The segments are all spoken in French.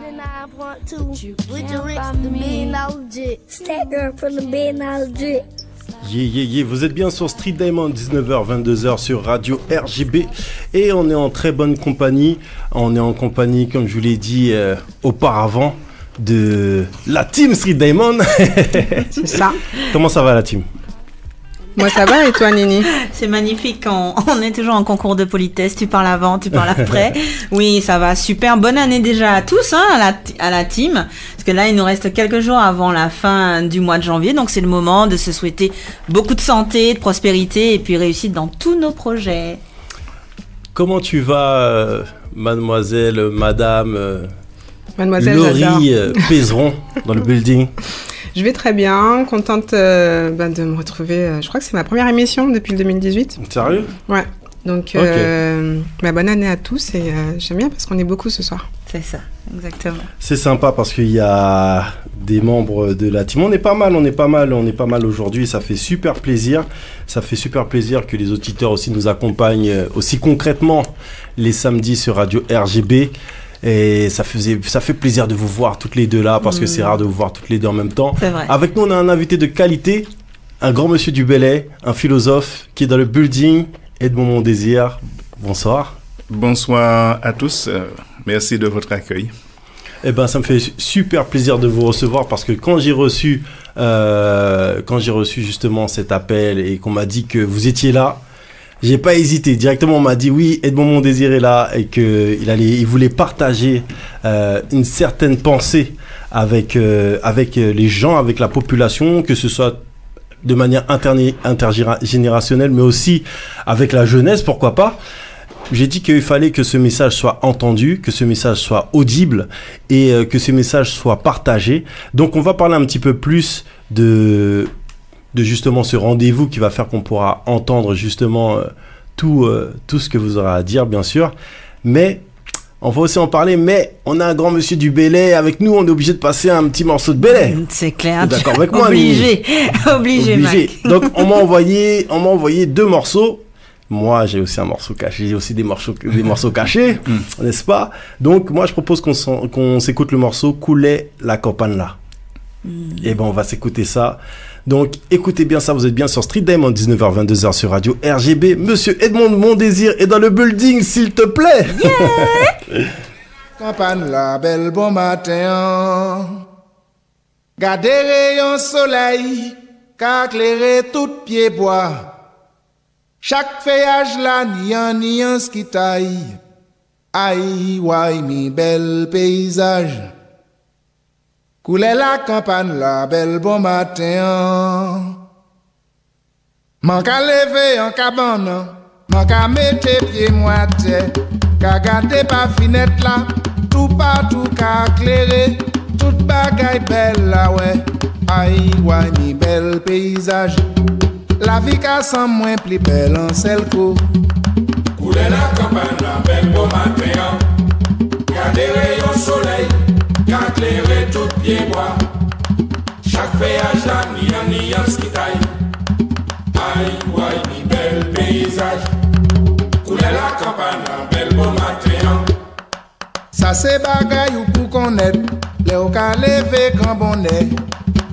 With the rich, the $1 million Stack girl from the $1 million Yeah. Vous êtes bien sur Street Diamond, 19h, 22h sur Radio RJB. Et on est en très bonne compagnie. On est en compagnie, comme je vous l'ai dit auparavant, de la team Street Diamond. C'est ça. Comment ça va la team ? Moi ça va et toi Nini ? C'est magnifique, on est toujours en concours de politesse, tu parles avant, tu parles après. Oui, ça va, super, bonne année déjà à tous, à la team, parce que là il nous reste quelques jours avant la fin du mois de janvier, donc c'est le moment de se souhaiter beaucoup de santé, de prospérité et puis réussite dans tous nos projets. Comment tu vas mademoiselle, madame Laurie Pézeron dans le building ? Je vais très bien, contente de me retrouver. Je crois que c'est ma première émission depuis le 2018. Sérieux ? Ouais. Donc, bonne année à tous et j'aime bien parce qu'on est beaucoup ce soir. C'est ça, exactement. C'est sympa parce qu'il y a des membres de la team. On est pas mal aujourd'hui. Ça fait super plaisir. Ça fait super plaisir que les auditeurs aussi nous accompagnent aussi concrètement les samedis sur Radio RJB. Et ça fait plaisir de vous voir toutes les deux là parce que c'est rare de vous voir toutes les deux en même temps. C'est vrai. Avec nous, on a un invité de qualité, un grand monsieur du Bel-Air, un philosophe qui est dans le building, Edmond Mondésir. Bonsoir. Bonsoir à tous. Merci de votre accueil. Eh ben, ça me fait super plaisir de vous recevoir parce que quand j'ai reçu justement cet appel et qu'on m'a dit que vous étiez là, j'ai pas hésité. Directement, on m'a dit oui, Edmond Mondésir est là et qu'il voulait partager une certaine pensée avec les gens, avec la population, que ce soit de manière intergénérationnelle, mais aussi avec la jeunesse, pourquoi pas. J'ai dit qu'il fallait que ce message soit entendu, que ce message soit audible et que ce message soit partagé. Donc, on va parler un petit peu plus de justement ce rendez-vous qui va faire qu'on pourra entendre justement tout ce que vous aurez à dire, bien sûr. Mais on va aussi en parler, mais on a un grand monsieur du Bel-Air avec nous, on est obligé de passer un petit morceau de Bel-Air. C'est clair. D'accord avec moi, obligé, Mac. Donc on m'a envoyé 2 morceaux. Moi, j'ai aussi un morceau caché, j'ai aussi des morceaux cachés, n'est-ce pas? Donc moi, je propose qu'on s'écoute le morceau Couler la campagne là. Et ben on va s'écouter ça. Donc écoutez bien ça, vous êtes bien sur Street Diamond, 19h, 22h sur Radio RJB. Monsieur Edmond Mondésir est dans le building, s'il te plaît. Yeah. Campagne la belle bon matin. Gardez rayon soleil, qu'a éclairé tout pied bois. Chaque feuillage là, nian qui taille. Aïe, ouaille, mi bel paysage. Couler la campagne la belle bon matin. Manque à lever en cabane, manque à mettre pieds moitié. Qu'a garder pas finette là, tout partout qu'a éclairé. Toute bagaille belle là ouais. Aïe, ouaille, mi bel paysage. La vie qu'a sans moins plus belle en celle coup. Couler la campagne la belle bon matin. Garder rayon soleil, qu'a éclairé tout pied bois. Chaque feuillage là, nian qui taille. Aïe, ouaille, ni bel paysage. Couler la campagne la belle bon matin. Ça c'est bagaille ou pour connaître. Léo qu'a levé grand bonnet.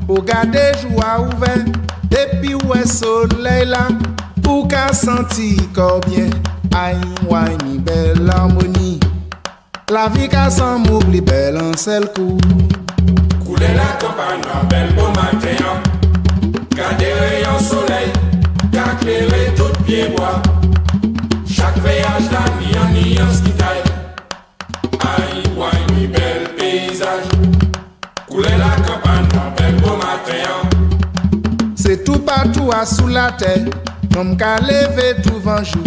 Pour garder joie ouvert. Et puis ouais soleil là. Pour qu'a senti combien. Aïe, ouaille, ni belle harmonie. La vie qu'a sans m'oublie belle en seul coup. Couler la campagne la belle bon matin. Garder rayon soleil, qu'a éclairé tout pied bois. Chaque feuillage là, nian qui taille. Aïe, ouaille, ni bel paysage. Couler la campagne la belle bon matin. C'est tout partout à sous la terre. Comme qu'a levé tout vent jour.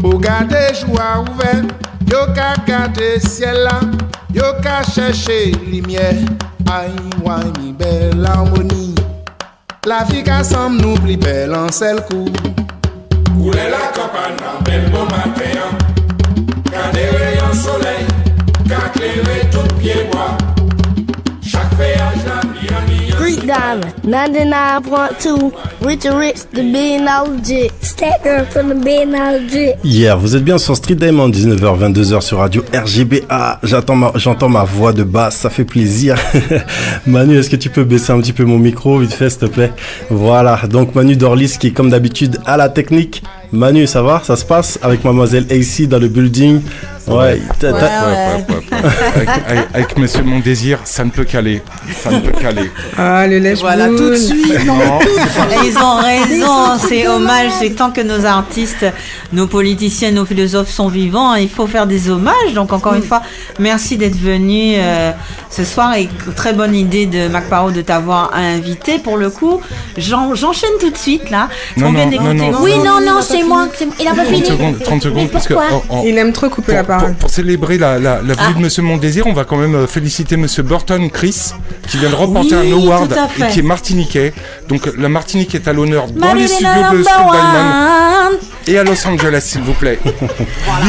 Pour garder joie ouvert. Yo ka gade ciel là, yo ka chercher lumière. Aïe, ouaille, mi belle harmonie. La vie qu'a semble nous plus belle en seul coup. Couler la campagne en belle bon matin. Garder rayon soleil, qu'a éclairé tout pied bois. Chaque feuillage là, nian Diamond, 99.2, Rich the $1 billion Stack Girl from the $1 billion. Yeah, vous êtes bien sur Street Diamond, 19h, 22h sur Radio RGBA. J'entends ma voix de basse, ça fait plaisir. Manu, est-ce que tu peux baisser un petit peu mon micro, vite fait, s'il te plaît? Voilà, donc Manu Dorlis qui est comme d'habitude à la technique. Manu, ça va? Ça se passe avec mademoiselle AC dans le building? Ouais. Avec Monsieur Mon Désir, ça ne peut qu'aller. Ça ne peut qu'aller. Ah, le lèche. Voilà, tout de suite. Non. Ils ont raison. C'est hommage. C'est tant que nos artistes, nos politiciens, nos philosophes sont vivants, il faut faire des hommages. Donc, encore une fois, merci d'être venu ce soir. Et très bonne idée de Mac Paro de t'avoir invité. Pour le coup, j'enchaîne tout de suite, là. Non, C'est moi. Il a pas fini. 30 secondes, parce que il aime trop couper la parole. Pour célébrer la venue de Monsieur Mon Désir, on va quand même féliciter Monsieur Burton Chris, qui vient de remporter un award et qui est martiniquais. Donc la Martinique est à l'honneur dans les studios de Street Diamond et à Los Angeles, s'il vous plaît.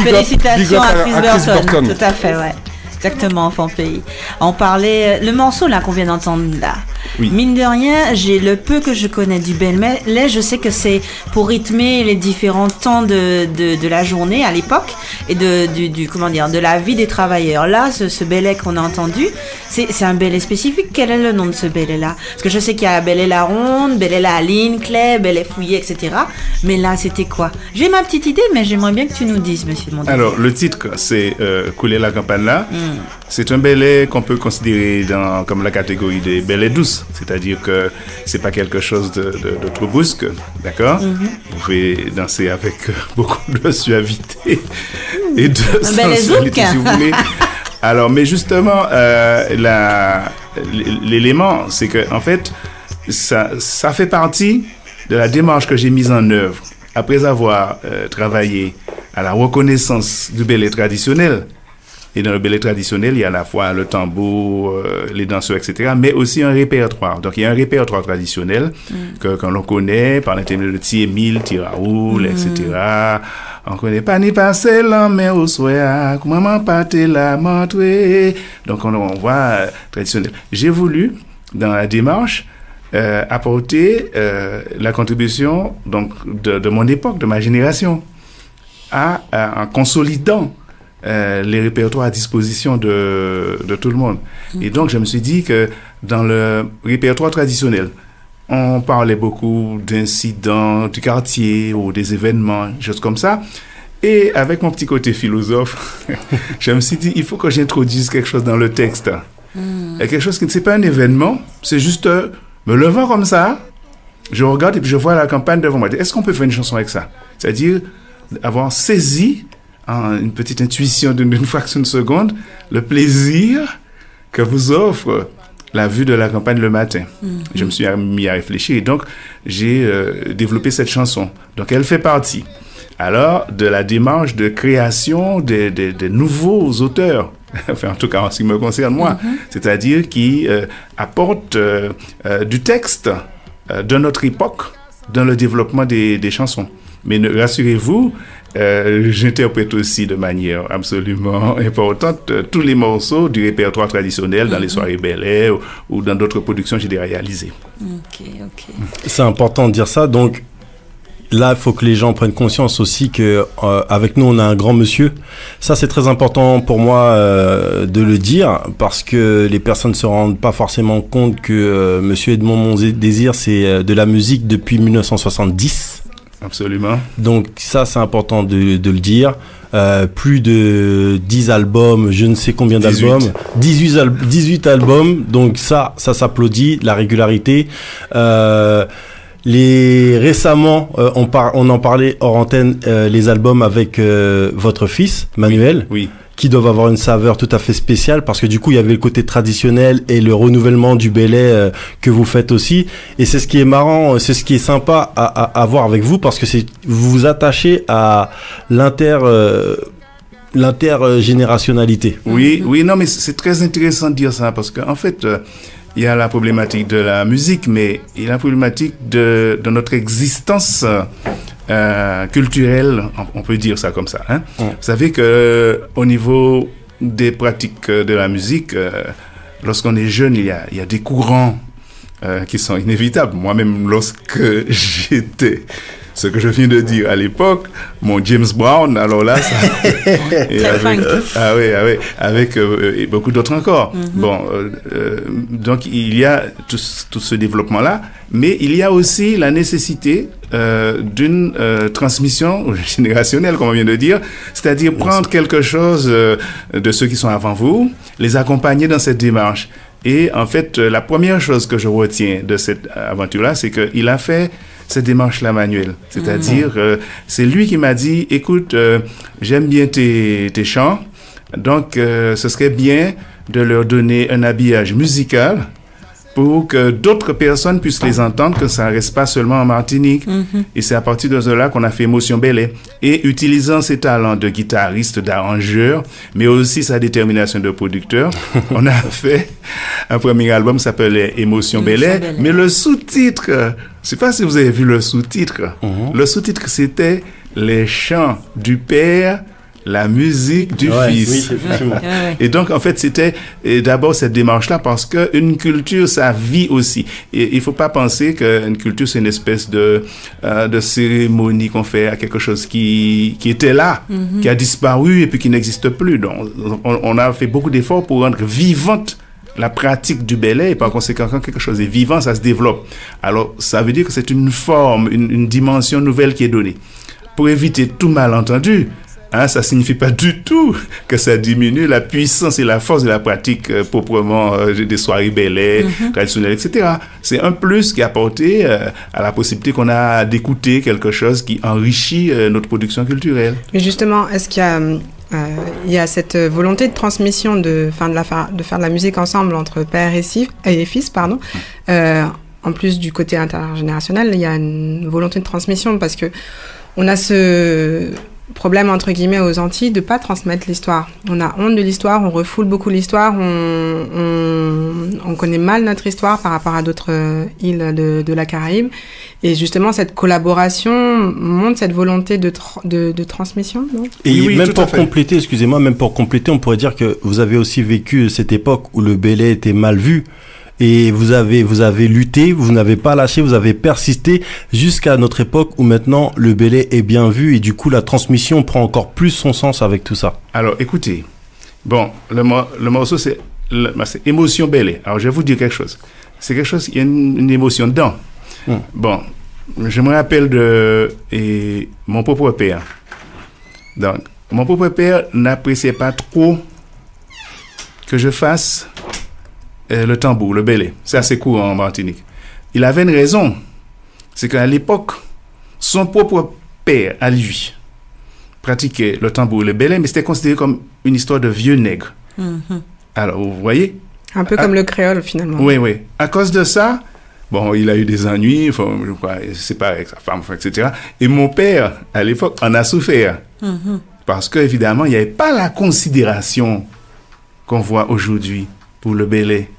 Félicitations à Chris Burton. Tout à fait, ouais. Exactement, enfant pays. On parlait, le morceau là qu'on vient d'entendre là. Oui. Mine de rien, j'ai le peu que je connais du Belay, je sais que c'est pour rythmer les différents temps de la journée à l'époque et de la vie des travailleurs. Là, ce Belay qu'on a entendu, c'est un Belay spécifique. Quel est le nom de ce Belay là? Parce que je sais qu'il y a Belay la ronde, Belay la Linclay, Belay fouillé, etc. Mais là, c'était quoi? J'ai ma petite idée, mais j'aimerais bien que tu nous dises, monsieur Mondé. Alors, le titre, c'est Couler la campagne là. C'est un Belay qu'on peut considérer comme la catégorie des Belay douces. C'est-à-dire que c'est pas quelque chose de trop brusque, d'accord? Vous pouvez danser avec beaucoup de suavité et de sensualité, si vous voulez. Alors, mais justement, l'élément, c'est que en fait, ça fait partie de la démarche que j'ai mise en œuvre après avoir travaillé à la reconnaissance du Belay traditionnel. Et dans le Belay traditionnel, il y a à la fois le tambour, les danseurs, etc., mais aussi un répertoire. Donc, il y a un répertoire traditionnel que l'on connaît par l'intermédiaire de Ti-Émile, Ti-Raoul, etc. On connaît pas ni passer la main au soir, maman pas te la montrer. Donc, on voit traditionnel. J'ai voulu, dans la démarche, apporter la contribution donc de mon époque, de ma génération, en consolidant les répertoires à disposition de tout le monde. Et donc, je me suis dit que dans le répertoire traditionnel, on parlait beaucoup d'incidents du quartier ou des événements, choses comme ça. Et avec mon petit côté philosophe, je me suis dit, il faut que j'introduise quelque chose dans le texte. Et quelque chose qui ne c'est pas un événement, c'est juste me levant comme ça, je regarde et puis je vois la campagne devant moi. Est-ce qu'on peut faire une chanson avec ça? C'est-à-dire avoir saisi une petite intuition d'une fraction de seconde, le plaisir que vous offre la vue de la campagne le matin. Je me suis mis à réfléchir et donc j'ai développé cette chanson. Donc elle fait partie alors de la démarche de création des nouveaux auteurs, enfin en tout cas en ce qui me concerne moi, c'est-à-dire qui apportent du texte de notre époque dans le développement des chansons. Mais rassurez-vous, j'interprète aussi de manière absolument importante tous les morceaux du répertoire traditionnel dans les soirées Belay ou dans d'autres productions que j'ai réalisées. Ok. C'est important de dire ça. Donc là, il faut que les gens prennent conscience aussi que avec nous, on a un grand monsieur. Ça, c'est très important pour moi de le dire parce que les personnes ne se rendent pas forcément compte que Monsieur Edmond Mon Désir, c'est de la musique depuis 1970. Absolument. Donc ça, c'est important de le dire. Plus de 10 albums, je ne sais combien d'albums. 18 albums. Donc ça s'applaudit, la régularité. Récemment, on en parlait hors antenne, les albums avec votre fils, Manuel. Oui. Qui doivent avoir une saveur tout à fait spéciale parce que du coup il y avait le côté traditionnel et le renouvellement du Belay que vous faites aussi, et c'est ce qui est marrant, c'est ce qui est sympa à voir avec vous parce que vous vous attachez à l'intergénérationnalité. Oui, non, mais c'est très intéressant de dire ça parce qu'en fait il y a la problématique de la musique, mais il y a la problématique de notre existence culturelle, on peut dire ça comme ça. Hein? Vous savez que au niveau des pratiques de la musique, lorsqu'on est jeune, il y a des courants qui sont inévitables. Moi-même, lorsque j'étais ce que je viens de dire à l'époque, mon James Brown, alors là, ça, avec beaucoup d'autres encore. Bon, donc il y a tout ce développement-là, mais il y a aussi la nécessité d'une transmission générationnelle, comme on vient de dire, c'est-à-dire prendre quelque chose de ceux qui sont avant vous, les accompagner dans cette démarche. Et en fait, la première chose que je retiens de cette aventure-là, c'est qu'il a fait cette démarche-là manuelle. C'est-à-dire, c'est lui qui m'a dit, écoute, j'aime bien tes chants, donc ce serait bien de leur donner un habillage musical pour que d'autres personnes puissent les entendre, que ça ne reste pas seulement en Martinique. Et c'est à partir de cela qu'on a fait Émotion Belay. Et utilisant ses talents de guitariste, d'arrangeur, mais aussi sa détermination de producteur, on a fait un premier album qui s'appelait Émotion Belay. Mais le sous-titre, je ne sais pas si vous avez vu le sous-titre. Le sous-titre, c'était Les chants du père, la musique du fils. Oui, et donc, en fait, c'était d'abord cette démarche-là parce qu'une culture, ça vit aussi. Et il ne faut pas penser qu'une culture, c'est une espèce de cérémonie qu'on fait à quelque chose qui était là, qui a disparu et puis qui n'existe plus. Donc, on a fait beaucoup d'efforts pour rendre vivante la pratique du belay, et par conséquent, quand quelque chose est vivant, ça se développe. Alors, ça veut dire que c'est une forme, une dimension nouvelle qui est donnée. Pour éviter tout malentendu, ça ne signifie pas du tout que ça diminue la puissance et la force de la pratique proprement des soirées belay, traditionnelles, etc. C'est un plus qui est apporté à la possibilité qu'on a d'écouter quelque chose qui enrichit notre production culturelle. Mais justement, est-ce qu'il y a cette volonté de transmission de faire de la musique ensemble entre père et fils, en plus du côté intergénérationnel, il y a une volonté de transmission parce que on a ce problème entre guillemets aux Antilles de pas transmettre l'histoire. On a honte de l'histoire, on refoule beaucoup l'histoire, on connaît mal notre histoire par rapport à d'autres îles de la Caraïbe. Et justement, cette collaboration montre cette volonté de transmission, non ? Et oui, même pour compléter, excusez-moi, on pourrait dire que vous avez aussi vécu cette époque où le belay était mal vu. Et vous avez lutté, vous n'avez pas lâché, vous avez persisté jusqu'à notre époque où maintenant le belay est bien vu et du coup la transmission prend encore plus son sens avec tout ça. Alors écoutez, bon, le morceau c'est Émotion Belay. Alors je vais vous dire quelque chose. C'est quelque chose, il y a une émotion dedans. Bon, je me rappelle de mon propre père. Donc, mon propre père n'appréciait pas trop que je fasse le tambour, le belay. C'est assez courant en Martinique. Il avait une raison. C'est qu'à l'époque, son propre père, à lui, pratiquait le tambour et le belay, mais c'était considéré comme une histoire de vieux nègre. Alors, vous voyez ? Un peu comme le créole, finalement. Oui. À cause de ça, bon, il a eu des ennuis, je crois, séparé avec sa femme, etc. Et mon père, à l'époque, en a souffert. Parce qu'évidemment, il n'y avait pas la considération qu'on voit aujourd'hui pour le belay.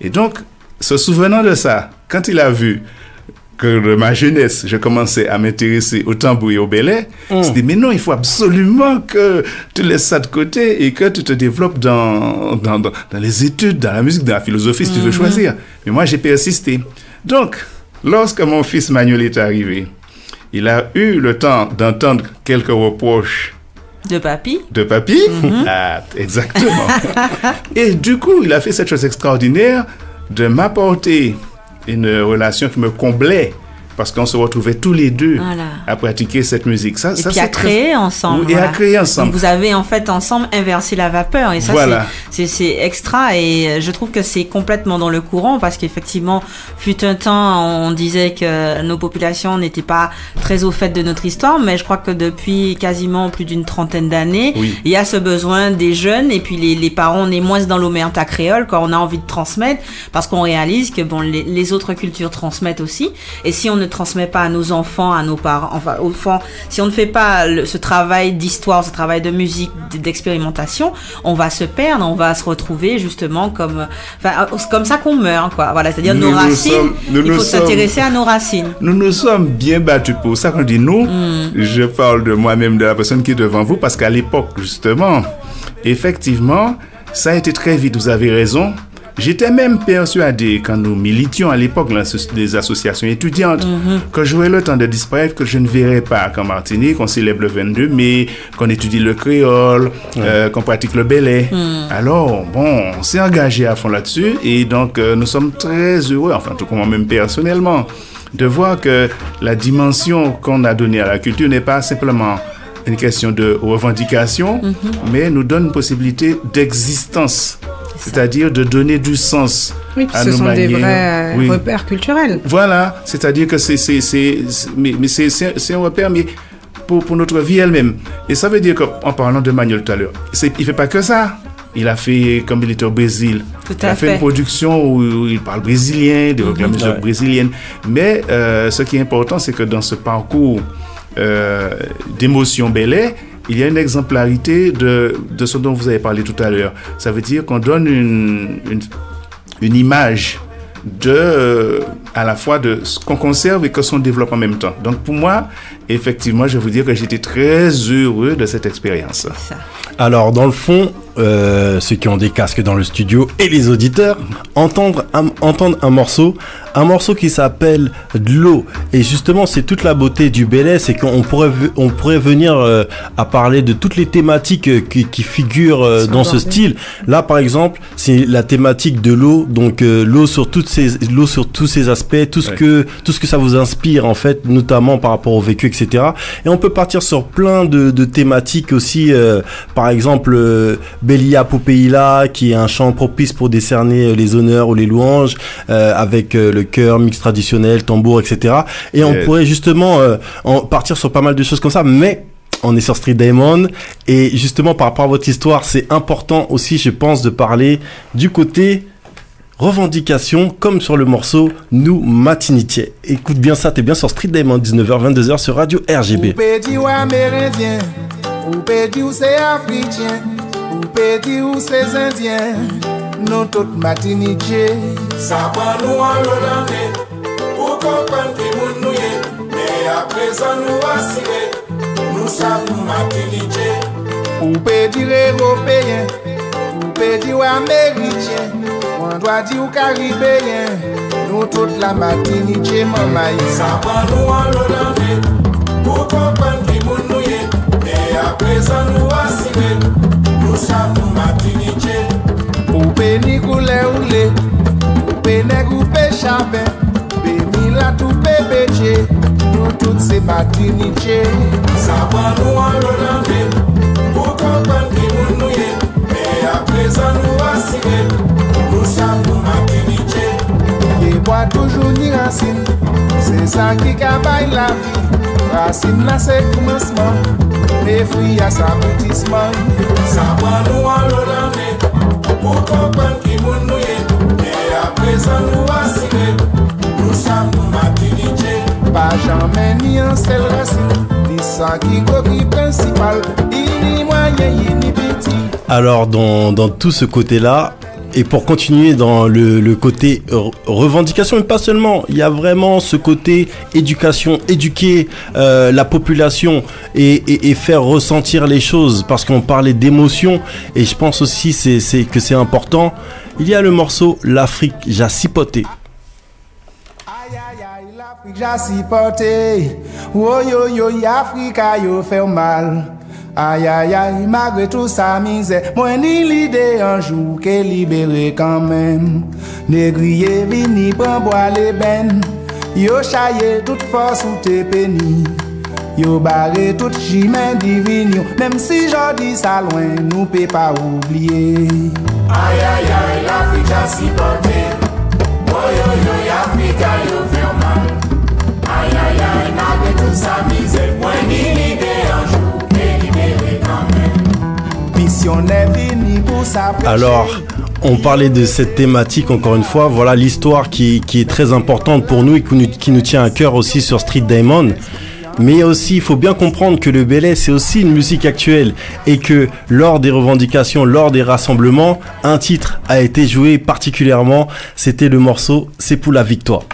Et donc, se souvenant de ça, quand il a vu que de ma jeunesse, je commençais à m'intéresser au tambour et au belay, il s'est dit, mais non, il faut absolument que tu laisses ça de côté et que tu te développes dans les études, dans la musique, dans la philosophie, si tu veux choisir. Mais moi, j'ai persisté. Donc, lorsque mon fils Manuel est arrivé, il a eu le temps d'entendre quelques reproches de papy. Ah, exactement. Et du coup, il a fait cette chose extraordinaire de m'apporter une relation qui me comblait parce qu'on se retrouvait tous les deux à pratiquer cette musique. Et puis à créer ensemble. Et à créer ensemble. Donc vous avez en fait ensemble inversé la vapeur. Et ça, c'est extra. Et je trouve que c'est complètement dans le courant parce qu'effectivement, fut un temps, on disait que nos populations n'étaient pas très au fait de notre histoire. Mais je crois que depuis quasiment plus d'une trentaine d'années, il y a ce besoin des jeunes. Et puis les parents, on est moins dans l'omerta créole quand on a envie de transmettre parce qu'on réalise que bon, les autres cultures transmettent aussi. Et si on ne transmet pas à nos enfants, à nos parents, enfin au fond, si on ne fait pas ce travail d'histoire, ce travail de musique, d'expérimentation, on va se perdre, on va se retrouver justement comme ça qu'on meurt, quoi. Voilà, c'est-à-dire nos racines. Il faut s'intéresser à nos racines. Nous nous sommes bien battus pour ça. Quand on dit nous, je parle de moi-même, de la personne qui est devant vous, parce qu'à l'époque, justement, effectivement, ça a été très vite. Vous avez raison. J'étais même persuadé, quand nous militions à l'époque dans les associations étudiantes, que j'aurais le temps de disparaître, que je ne verrais pas qu'en Martinique, on célèbre le 22 mai, qu'on étudie le créole, qu'on pratique le belay. Alors, bon, on s'est engagé à fond là-dessus et donc nous sommes très heureux, enfin, tout comme moi-même personnellement, de voir que la dimension qu'on a donnée à la culture n'est pas simplement une question de revendication, mais nous donne une possibilité d'existence, c'est-à-dire de donner du sens à nos manières. Ce sont des vrais repères culturels. Voilà, c'est-à-dire que c'est un repère, mais pour notre vie elle-même. Et ça veut dire qu'en parlant de Manuel tout à l'heure, il fait pas que ça. Il a fait, comme il était au Brésil, il a fait une production où il parle brésilien, des réclamations brésiliennes. Mais ce qui est important, c'est que dans ce parcours d'émotion belay, il y a une exemplarité de ce dont vous avez parlé tout à l'heure. Ça veut dire qu'on donne une image à la fois de ce qu'on conserve et que son développe en même temps. Donc pour moi, effectivement, je vais vous dire que j'étais très heureux de cette expérience. Alors dans le fond, ceux qui ont des casques dans le studio et les auditeurs entendent un morceau qui s'appelle de l'eau, et justement c'est toute la beauté du belay, c'est qu'on pourrait venir à parler de toutes les thématiques qui figurent dans ce style. Là par exemple c'est la thématique de l'eau, donc l'eau sur tous ses aspects, tout ce que ça vous inspire en fait, notamment par rapport au vécu, etc. Et on peut partir sur plein de thématiques aussi, par exemple Belia Poupéila, qui est un chant propice pour décerner les honneurs ou les louanges, avec le chœur, mix traditionnel, tambour, etc. Et on pourrait justement partir sur pas mal de choses comme ça, mais on est sur Street Diamond, et justement par rapport à votre histoire, c'est important aussi, je pense, de parler du côté revendication, comme sur le morceau Nous Matinitiais. Écoute bien ça, t'es bien sur Street Diamond, 19h, 22h sur Radio RGB. Ou pédi ou amérindien, ou pédi ou c'est africain, ou pédi ou c'est indien, nous toutes matinitiés. Ça va nous en l'année, pour comprendre qui nous nous est, mais à présent nous assurer, nous sommes matinitiés. Ou pédi européen, ou pédi ou américain, on doit dire caribéen, nous toute la matinitié, maman. Ça va nous en l'année, pour comprendre qui nous nous est, mais à présent nous assurer, nous sommes matinitiés. Ou péni coulé oulé, ou pénèg ou péchapin, péni la tout pépéché, nous toutes ces matinitiés. Ça va nous en l'année, pour comprendre qui nous nous est, mais à présent nous assurer, nous sommes matinitiés. Et bois toujours ni racine, c'est ça qui cabaye la vie. Racine là c'est commencement, mais fruits à sa aboutissement. Ça va nous en l'année, pour comprendre qui nous nous est, et à présent nous assurer, nous sommes matinitiés. Pas jamais ni un seul racine, ni ça qui coquille principal, ni moyen, ni petit. Alors dans tout ce côté-là, et pour continuer dans le côté revendication, mais pas seulement, il y a vraiment ce côté éducation, éduquer la population et faire ressentir les choses, parce qu'on parlait d'émotion, et je pense aussi que c'est important. Il y a le morceau L'Afrique Jacipoté. Aïe aïe aïe, l'Afrique Jacipoté, oh yo yo, Africa yo fait mal. Aïe aïe aïe, malgré tout sa misère, moi ni l'idée un jour qu'est libéré quand même. Négrier vini prend bois les bennes, yo chaillé toute force ou te péni, yo barré toute chimère divine, même si j'en ça loin, nous peut pas oublier. Aïe aïe aïe, l'Afrique Jacipoté, oh yo yo, Africa yo fait mal. Aïe aïe aïe, malgré tout sa misère, moi ni l'idée un jour. Alors, on parlait de cette thématique encore une fois, voilà l'histoire qui est très importante pour nous et qui nous tient à cœur aussi sur Street Diamond. Mais aussi, il faut bien comprendre que le belay, c'est aussi une musique actuelle, et que lors des revendications, lors des rassemblements, un titre a été joué particulièrement, c'était le morceau « C'est pour la victoire ».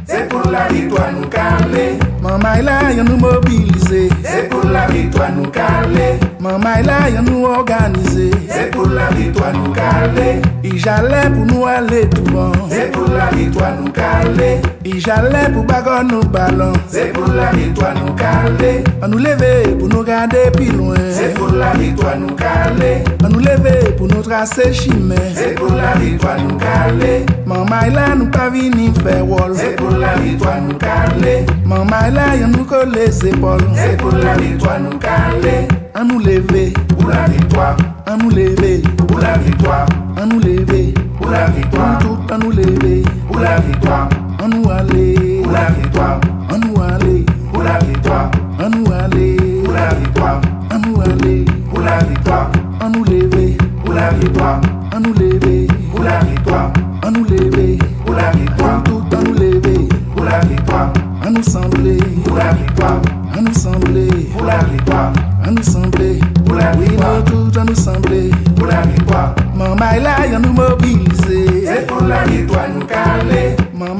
C'est pour la victoire nous calmer. Maman là, y'en nous mobiliser. C'est pour la victoire nous caler. Maman là, y'en nous organiser. C'est pour la victoire nous caler. Il j'allais pour nous aller devant. C'est pour la victoire nous caler. Il j'allais pour bagarre nos ballons. C'est pour la victoire nous caler. On nous lever pour nous garder plus loin. C'est pour la victoire nous caler. On nous lever pour nous tracer chemin. C'est pour la victoire nous caler. Maman là, nous pas venir faire wall. C'est pour la victoire nous caler. Maman là, y'en nous colle les épaules. C'est pour la victoire nous caler. On nous lever pour la victoire. On nous lever pour la victoire. On nous lever pour la victoire. Tout on nous lever pour la victoire. On nous aller pour la victoire. On nous aller pour la victoire. On nous aller pour la victoire. On nous aller pour la victoire. On nous lever pour la victoire. On nous lever pour la victoire. On nous lever pour la victoire. Tout on nous lever pour la victoire. On nous sembler pour la victoire. On nous sembler pour la victoire. On nous sembler pour la victoire. Tout on nous sembler pour la victoire. Maman là, y'en nous mobiliser. C'est pour la victoire nous caler.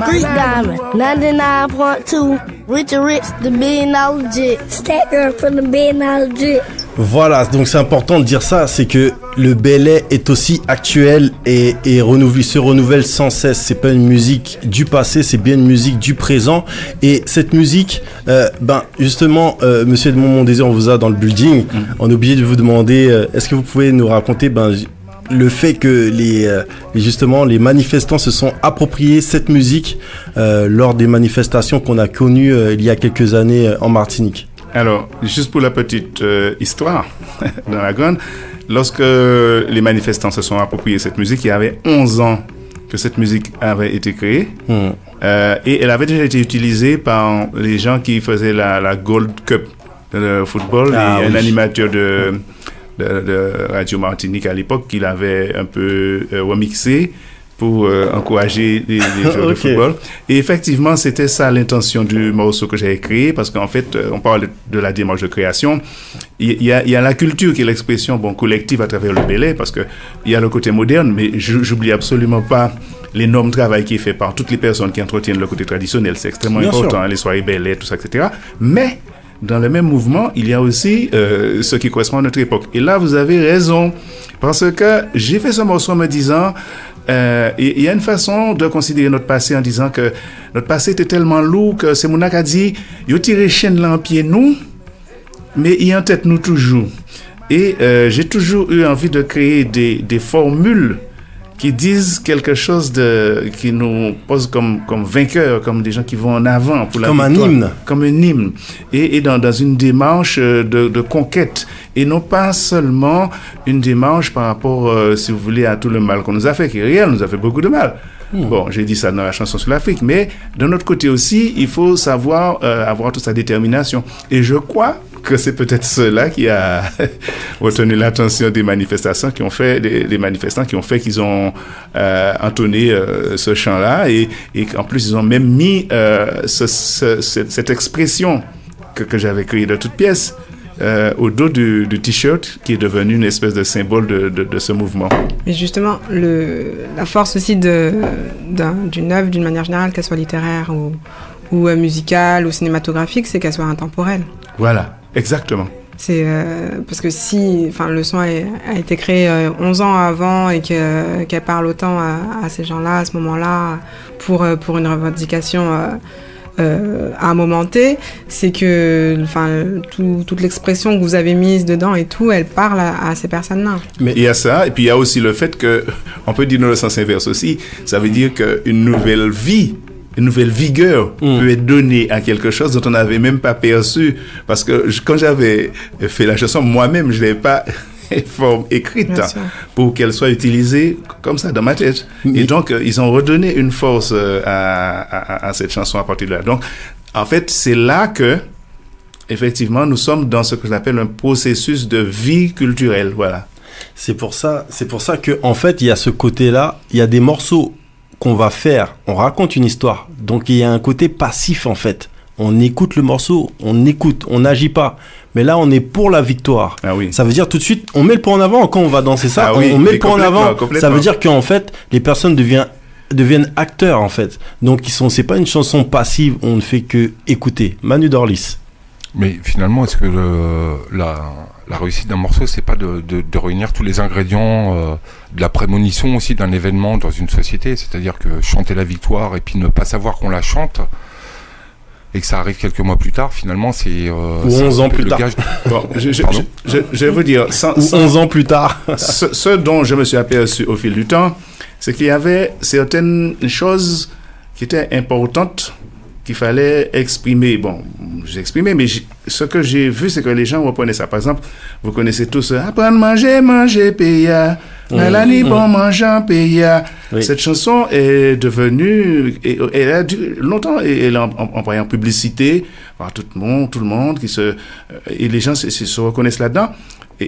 Greek Diamond, 99.2, Richard Rich, the $1 billion jet. Stacker from the $1 billion jet. Voilà, donc c'est important de dire ça, c'est que le Belay est aussi actuel et se renouvelle sans cesse. C'est pas une musique du passé, c'est bien une musique du présent. Et cette musique, justement, Monsieur Edmond Mondésir, on vous a dans le building. On a oublié de vous demander, est-ce que vous pouvez nous raconter le fait que les manifestants se sont appropriés cette musique lors des manifestations qu'on a connues il y a quelques années en Martinique. Alors, juste pour la petite histoire, dans la grande, lorsque les manifestants se sont appropriés cette musique, il y avait 11 ans que cette musique avait été créée. Et elle avait déjà été utilisée par les gens qui faisaient la Gold Cup de football. Il y a un animateur de Radio Martinique à l'époque qui l'avait un peu remixé pour encourager les joueurs de football. Et effectivement, c'était ça l'intention du morceau que j'avais créé, parce qu'en fait, on parle de la démarche de création. Il y a la culture qui est l'expression collective à travers le Belay, parce qu'il y a le côté moderne, mais j'oublie absolument pas l'énorme travail qui est fait par toutes les personnes qui entretiennent le côté traditionnel. C'est extrêmement important, les soirées Belay, tout ça, etc. Mais dans le même mouvement, il y a aussi ce qui correspond à notre époque. Et là, vous avez raison, parce que j'ai fait ce morceau en me disant... il y a une façon de considérer notre passé en disant que notre passé était tellement lourd que c'est mon a dit yo tiré chaîne là en pied nous, mais il y a en tête nous toujours. Et j'ai toujours eu envie de créer des formules qui disent quelque chose qui nous pose comme vainqueurs, comme des gens qui vont en avant pour la victoire. Comme un hymne. Comme un hymne. Et dans une démarche de conquête. Et non pas seulement une démarche par rapport, si vous voulez, à tout le mal qu'on nous a fait, qui est réel, nous a fait beaucoup de mal. Bon, j'ai dit ça dans la chanson sur l'Afrique, mais d'un autre côté aussi, il faut savoir avoir toute sa détermination. Et je crois que c'est peut-être cela qui a retenu l'attention des manifestants qui ont fait, des manifestants qui ont fait qu'ils ont entonné ce chant-là, et en plus ils ont même mis cette expression que j'avais créée de toutes pièces au dos du t-shirt, qui est devenu une espèce de symbole de ce mouvement. Et justement, la force aussi d'une œuvre, d'une manière générale, qu'elle soit littéraire ou musicale ou cinématographique, c'est qu'elle soit intemporelle. Voilà, exactement. C'est parce que si le son a été créé 11 ans avant et qu'elle parle autant à ces gens-là, à ce moment-là, pour une revendication à un moment T, c'est que toute l'expression que vous avez mise dedans et tout, elle parle à ces personnes-là. Mais il y a ça, et puis il y a aussi le fait que, on peut dire dans le sens inverse aussi, ça veut dire qu'une nouvelle vie, une nouvelle vigueur peut être donnée à quelque chose dont on n'avait même pas perçu. Parce que quand j'avais fait la chanson, moi-même, je ne l'avais pas forme écrite pour qu'elle soit utilisée comme ça dans ma tête. Et donc, ils ont redonné une force à cette chanson à partir de là. Donc, en fait, c'est là que, effectivement, nous sommes dans ce que j'appelle un processus de vie culturelle. Voilà. C'est pour ça que, en fait, il y a ce côté-là, il y a des morceaux qu'on va faire, on raconte une histoire. Donc, il y a un côté passif, en fait. On écoute le morceau, on n'agit pas. Mais là, on est pour la victoire. Ah oui. Ça veut dire tout de suite, on met le point en avant quand on va danser ça. On met le point en avant. Ça veut dire qu'en fait, les personnes deviennent deviennent acteurs en fait. Donc c'est pas une chanson passive, on ne fait que écouter. Manu Dorlis. Mais finalement, est-ce que la réussite d'un morceau, c'est pas de réunir tous les ingrédients de la prémonition aussi d'un événement dans une société, c'est-à-dire que chanter la victoire et puis ne pas savoir qu'on la chante et que ça arrive quelques mois plus tard, finalement, c'est... ou 11 ans plus tard. Bon, je vais vous dire... ou 11 ans plus tard. ce dont je me suis aperçu au fil du temps, c'est qu'il y avait certaines choses qui étaient importantes qu'il fallait exprimer. Bon, j'ai exprimé, mais ce que j'ai vu, c'est que les gens reprenaient ça. Par exemple, vous connaissez tous « Apprendre manger, payer ». La nuit, bon mangeant, payer. Oui. Cette chanson est devenue, elle a duré longtemps, et elle est employée en publicité par tout le monde et les gens se reconnaissent là-dedans.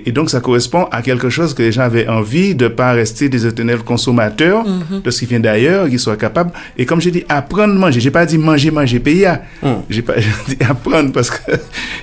Et donc, ça correspond à quelque chose que les gens avaient envie de ne pas rester des éternels consommateurs de ce qui vient d'ailleurs, qu'ils soient capables. Et comme j'ai dit, apprendre à manger. J'ai pas dit manger, payer. J'ai dit apprendre parce que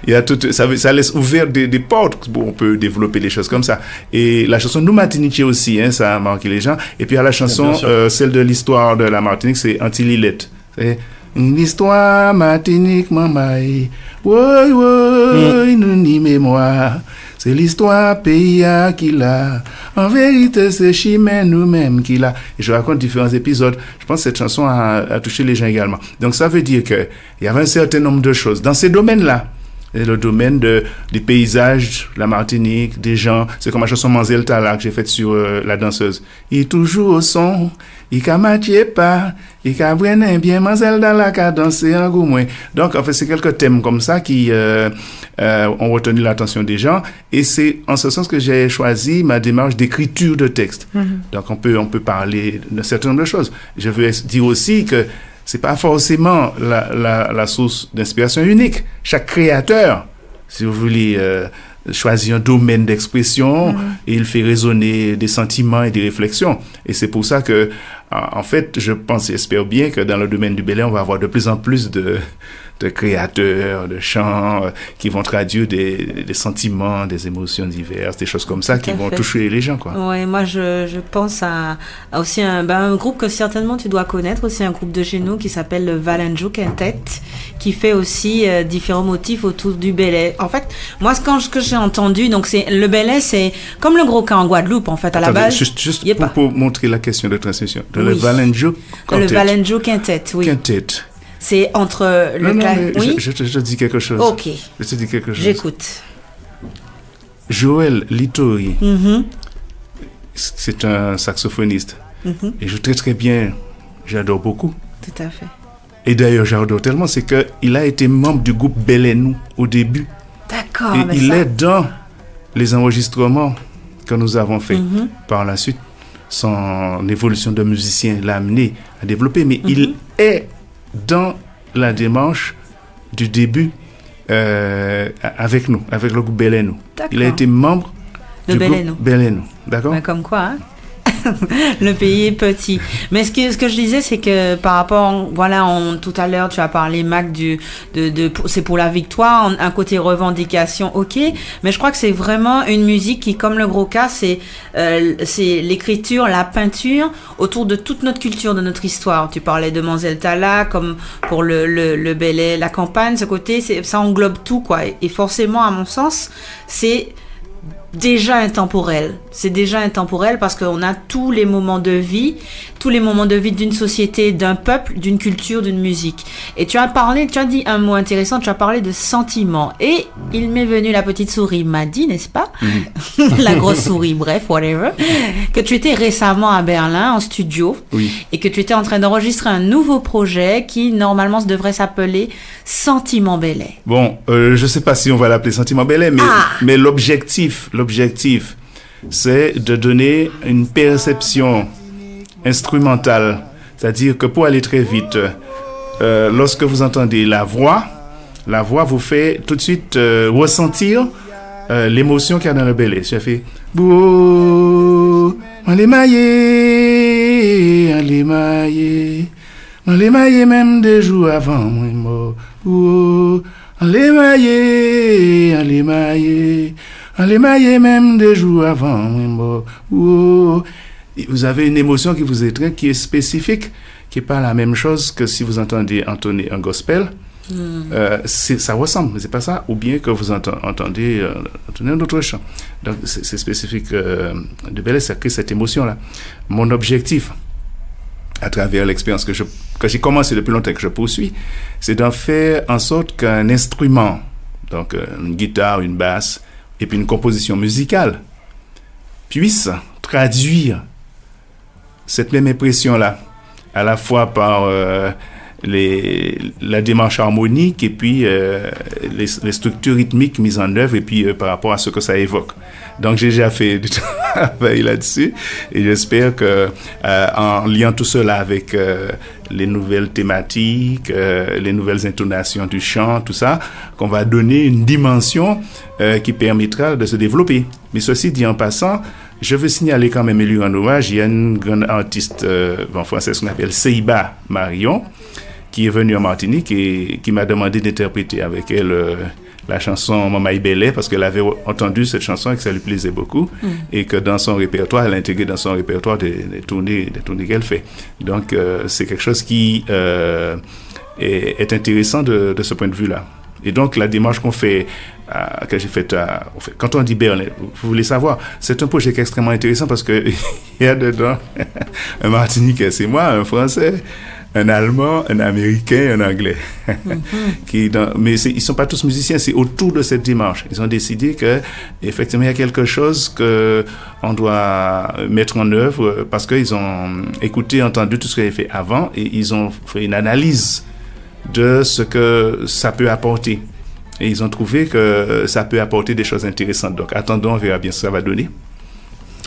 il y a tout, ça laisse ouvert des portes où on peut développer des choses comme ça. Et la chanson Nous Martinique aussi, hein, ça a marqué les gens. Et puis, il y a la chanson, celle de l'histoire de la Martinique, c'est Anti-Lilette. C'est l'histoire Martinique, mamaï. Woy, woy, nous ni mémoire. C'est l'histoire pays qui l'a. En vérité, c'est Chimène nous-mêmes qui l'a. Et je raconte différents épisodes. Je pense que cette chanson a touché les gens également. Donc, ça veut dire qu'il y avait un certain nombre de choses. Dans ces domaines-là, et le domaine des paysages, la Martinique, des gens. C'est comme la chanson Manzel Tala que j'ai faite sur la danseuse. Il toujours au son, il ka mathieu pas, il ka brenne bien Manzel Tala ka danser en goût moins. Donc, en fait, c'est quelques thèmes comme ça qui ont retenu l'attention des gens. Et c'est en ce sens que j'ai choisi ma démarche d'écriture de texte. Donc, on peut parler d'un certain nombre de choses. Je veux dire aussi que c'est pas forcément la source d'inspiration unique. Chaque créateur, si vous voulez, choisit un domaine d'expression et il fait résonner des sentiments et des réflexions. Et c'est pour ça que, en fait, je pense et j'espère bien que dans le domaine du Bel Air, on va avoir de plus en plus de créateurs, de chants qui vont traduire des sentiments, des émotions diverses, des choses comme ça qui vont toucher les gens, quoi. Ouais, moi je pense à aussi un groupe que certainement tu dois connaître, aussi un groupe de chez nous qui s'appelle le Valenjo Quintet, qui fait aussi différents motifs autour du Belay. En fait, moi ce que j'ai entendu, donc c'est le Belay, c'est comme le gros cas en Guadeloupe en fait à la base. Juste pour montrer la question de transmission. Le Valenjo Quintet. Le Valenjo Quintet, oui. Quintet. C'est entre le oui? Je te dis quelque chose. Ok. Je te dis quelque chose. J'écoute. Joël Litori, c'est un saxophoniste. Il joue très très bien. J'adore beaucoup. Tout à fait. Et d'ailleurs, j'adore tellement, c'est qu'il a été membre du groupe Bel Air Nous au début. D'accord. Et il est dans les enregistrements que nous avons fait par la suite. Son évolution de musicien l'a amené à développer, mais il est dans la démarche du début avec nous, avec le groupe Bel Air Nous. Il a été membre du groupe Bel Air Nous. D'accord? Ben, comme quoi, hein? Le pays est petit. Mais ce que je disais, c'est que par rapport, voilà, tout à l'heure, tu as parlé, Mac, c'est pour la victoire, un côté revendication, ok. Mais je crois que c'est vraiment une musique qui, comme le gros cas, c'est l'écriture, la peinture autour de toute notre culture, de notre histoire. Tu parlais de Manzel Tala, comme pour le Belay, la campagne, ce côté, ça englobe tout, quoi. Et forcément, à mon sens, c'est déjà intemporel. C'est déjà intemporel parce qu'on a tous les moments de vie d'une société, d'un peuple, d'une culture, d'une musique. Et tu as dit un mot intéressant, tu as parlé de sentiments. Et il m'est venu, la petite souris m'a dit, n'est-ce pas? La grosse souris, bref, whatever. Que tu étais récemment à Berlin, en studio. Oui. Et que tu étais en train d'enregistrer un nouveau projet qui, normalement, devrait s'appeler Sentiment Belay. Bon, je sais pas si on va l'appeler Sentiment Belay, mais l'objectif, c'est de donner une perception instrumentale. C'est-à-dire que pour aller très vite, lorsque vous entendez la voix vous fait tout de suite ressentir l'émotion qu'il y a dans le Belay. Ça fait bouh, on les maillé même des jours avant moi mort. Bouh, on les maillé même des jours avant moi mort. vous avez une émotion qui vous étreint, qui est spécifique, qui n'est pas la même chose que si vous entendez entonner un gospel. Ça ressemble, mais c'est pas ça, ou bien que vous entendez entonner un autre chant. Donc c'est spécifique de Bel Air, ça crée cette émotion-là. Mon objectif, à travers l'expérience que j'ai commencé depuis longtemps, que je poursuis, c'est d'en faire en sorte qu'un instrument, donc une guitare, une basse, et puis une composition musicale, puisse traduire cette même impression-là, à la fois par la démarche harmonique et puis les structures rythmiques mises en œuvre et puis par rapport à ce que ça évoque. Donc j'ai déjà fait du travail là-dessus et j'espère que en liant tout cela avec les nouvelles thématiques, les nouvelles intonations du chant, tout ça, qu'on va donner une dimension qui permettra de se développer. Mais ceci dit en passant, je veux signaler quand même et lui en hommage, il y a une grande artiste française qu'on appelle Seiba Marion, qui est venue en Martinique et qui m'a demandé d'interpréter avec elle la chanson Maman Bel Air, parce qu'elle avait entendu cette chanson et que ça lui plaisait beaucoup, et que dans son répertoire, elle a intégré dans son répertoire des tournées qu'elle fait. Donc c'est quelque chose qui est intéressant de ce point de vue-là. Et donc la démarche qu'on fait, que j'ai faite, quand on dit Berlin, vous voulez savoir, c'est un projet qui est extrêmement intéressant parce que il y a dedans un Martiniquais, c'est moi, un Français, un Allemand, un Américain, un Anglais. Mais ils sont pas tous musiciens, c'est autour de cette démarche. Ils ont décidé que effectivement il y a quelque chose que on doit mettre en œuvre parce qu'ils ont écouté, entendu tout ce qu'ils avaient fait avant et ils ont fait une analyse de ce que ça peut apporter. Et ils ont trouvé que ça peut apporter des choses intéressantes. Donc attendons, on verra bien ce que ça va donner.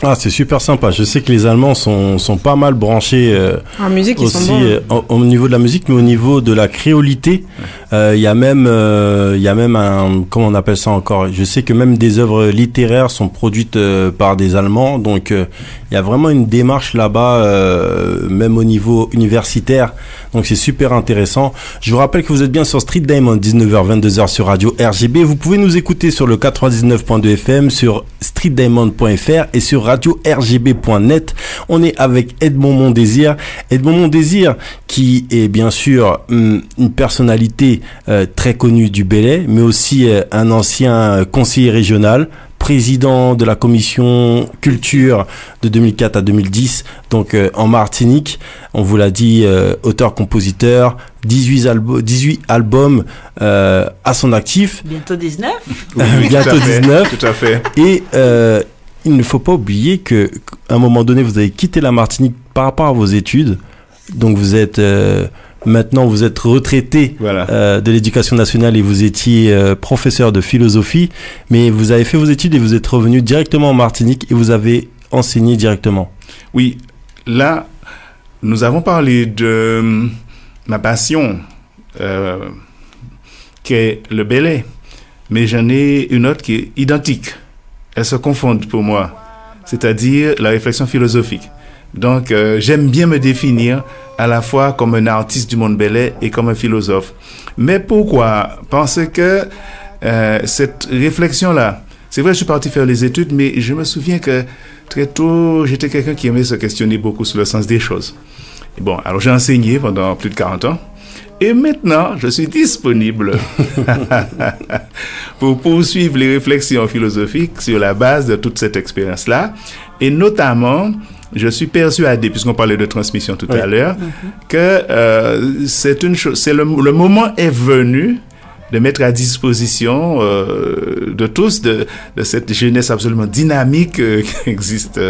Ah, c'est super sympa. Je sais que les Allemands sont pas mal branchés en musique, aussi, ils sont bons. Au niveau de la musique, mais au niveau de la créolité, il y a même un, comment on appelle ça encore, je sais que même des œuvres littéraires sont produites par des Allemands, donc il y a vraiment une démarche là-bas, même au niveau universitaire, donc c'est super intéressant. Je vous rappelle que vous êtes bien sur Street Diamond, 19h, 22h sur Radio RGB. Vous pouvez nous écouter sur le 99.2 FM, sur streetdiamond.fr et sur radio-rgb.net. On est avec Edmond Mondésir. Edmond Mondésir, qui est bien sûr une personnalité très connue du Bel Air, mais aussi un ancien conseiller régional, président de la commission culture de 2004 à 2010, donc en Martinique. On vous l'a dit, auteur-compositeur, 18 albums à son actif. Bientôt 19. Bientôt 19. Tout à fait. Et il ne faut pas oublier qu'à un moment donné, vous avez quitté la Martinique par rapport à vos études. Donc vous êtes... maintenant, vous êtes retraité de l'éducation nationale et vous étiez professeur de philosophie, mais vous avez fait vos études et vous êtes revenu directement en Martinique et vous avez enseigné directement. Oui, là, nous avons parlé de ma passion, qui est le Bel Air, mais j'en ai une autre qui est identique. Elles se confondent pour moi, c'est-à-dire la réflexion philosophique. Donc, j'aime bien me définir à la fois comme un artiste du monde Bel Air et comme un philosophe. Mais pourquoi? Parce que cette réflexion-là, c'est vrai, je suis parti faire les études, mais je me souviens que très tôt, j'étais quelqu'un qui aimait se questionner beaucoup sur le sens des choses. Et bon, alors j'ai enseigné pendant plus de 40 ans. Et maintenant, je suis disponible pour poursuivre les réflexions philosophiques sur la base de toute cette expérience-là. Et notamment, je suis persuadé, puisqu'on parlait de transmission tout à l'heure, que c'est une chose, le moment est venu de mettre à disposition de tous de cette jeunesse absolument dynamique qui existe